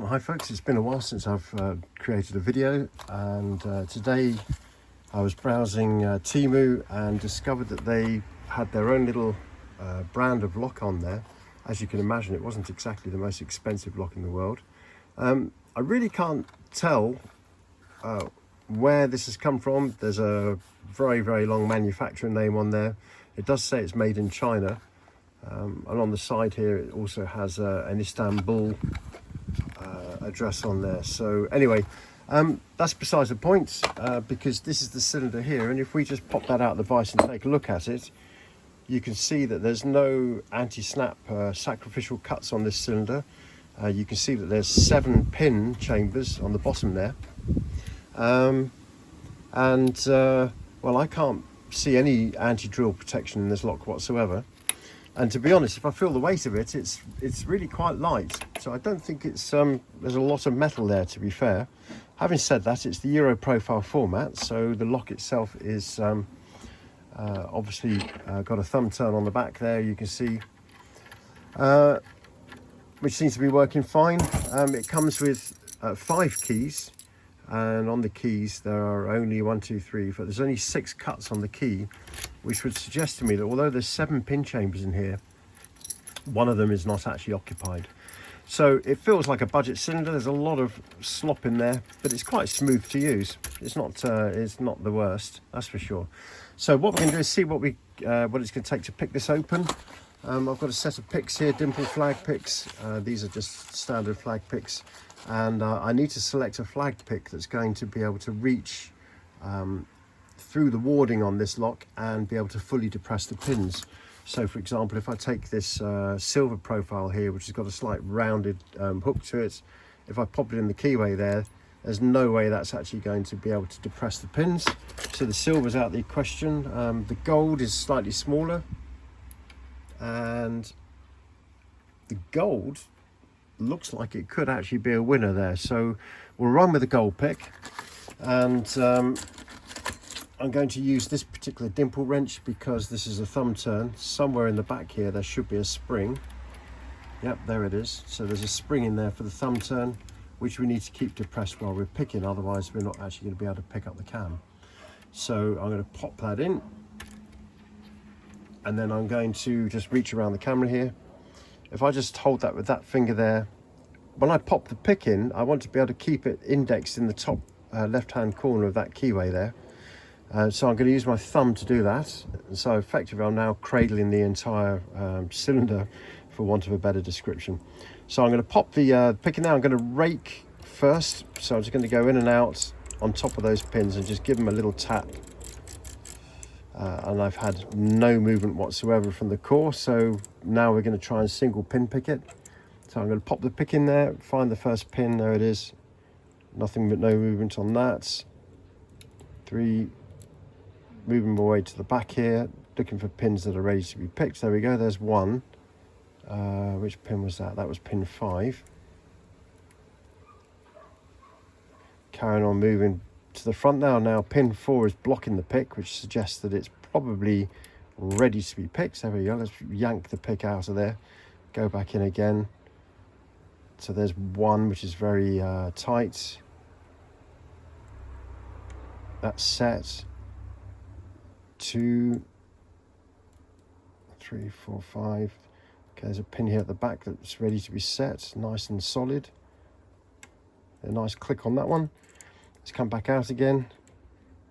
Hi folks, it's been a while since I've created a video, and today I was browsing Temu and discovered that they had their own little brand of lock on there. As you can imagine, it wasn't exactly the most expensive lock in the world. I really can't tell where this has come from. There's a very long manufacturer name on there. It does say it's made in China, and on the side here it also has an Istanbul address on there. So anyway, that's besides the point, because this is the cylinder here, and if we just pop that out of the vise and take a look at it, you can see that there's no anti-snap sacrificial cuts on this cylinder. You can see that there's 7 pin chambers on the bottom there, well, I can't see any anti-drill protection in this lock whatsoever. And to be honest, if I feel the weight of it, it's really quite light. So I don't think it's there's a lot of metal there, to be fair. Having said that, it's the Euro profile format, so the lock itself is obviously got a thumb turn on the back there, you can see, which seems to be working fine. It comes with 5 keys, and on the keys there are only 1, 2, 3, 4. There's only 6 cuts on the key, which would suggest to me that although there's 7 pin chambers in here, one of them is not actually occupied. So it feels like a budget cylinder. There's a lot of slop in there, but it's quite smooth to use. It's not the worst, that's for sure. So what we're going to do is see what it's going to take to pick this open. I've got a set of picks here, dimple flag picks. These are just standard flag picks, and I need to select a flag pick that's going to be able to reach through the warding on this lock and be able to fully depress the pins. So for example, if I take this silver profile here, which has got a slight rounded hook to it, if I pop it in the keyway there's no way that's actually going to be able to depress the pins. So the silver's out of the question. The gold is slightly smaller, and the gold looks like it could actually be a winner there. So we'll run with the gold pick, and I'm going to use this particular dimple wrench because this is a thumb turn. Somewhere in the back here there should be a spring. Yep, there it is. So there's a spring in there for the thumb turn, which we need to keep depressed while we're picking, otherwise we're not actually going to be able to pick up the cam. So I'm going to pop that in, and then I'm going to just reach around the camera here. If I just hold that with that finger there, when I pop the pick in, I want to be able to keep it indexed in the top left hand corner of that keyway there. So I'm going to use my thumb to do that. So effectively I'm now cradling the entire cylinder, for want of a better description. So I'm going to pop the pick in now. I'm going to rake first, so I'm just going to go in and out on top of those pins and just give them a little tap. And I've had no movement whatsoever from the core, so now we're going to try and single pin pick it. So I'm going to pop the pick in there, find the first pin, there it is. Nothing but no movement on that. 3, moving my way to the back here, looking for pins that are ready to be picked. There we go, there's 1. Which pin was that? That was pin 5. Carrying on moving to the front now. Now pin 4 is blocking the pick, which suggests that it's probably ready to be picked. There we go, let's yank the pick out of there, go back in again. So there's 1, which is very tight. That's set. 2, 3, 4, 5. Okay, there's a pin here at the back that's ready to be set, nice and solid. A nice click on that one. Let's come back out again.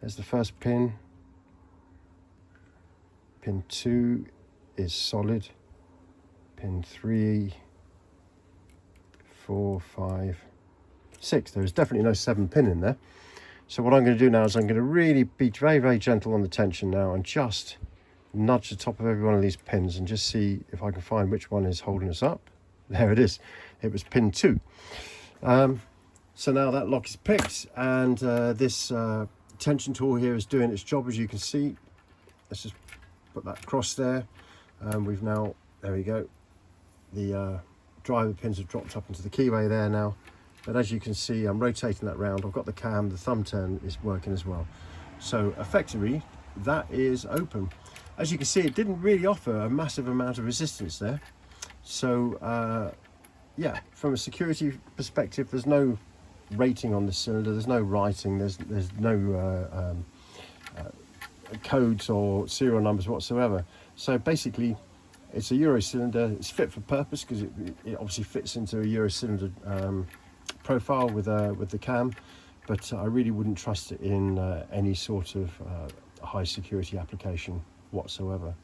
There's the first pin. Pin 2 is solid. Pin 3, 4, 5, 6. There is definitely no 7 pin in there. So what I'm going to do now is I'm going to really be very gentle on the tension now and just nudge the top of every one of these pins and just see if I can find which one is holding us up. There it is. It was pin 2. So now that lock is picked, and this tension tool here is doing its job, as you can see. Let's just put that across there. We've now, there we go. The driver pins have dropped up into the keyway there now. But as you can see, I'm rotating that round. I've got the cam, the thumb turn is working as well. So effectively, that is open. As you can see, it didn't really offer a massive amount of resistance there. So yeah, from a security perspective, there's no rating on the cylinder, there's no writing, there's no codes or serial numbers whatsoever. So basically, it's a Euro cylinder. It's fit for purpose because it obviously fits into a Euro cylinder profile with the cam, but I really wouldn't trust it in any sort of high security application whatsoever.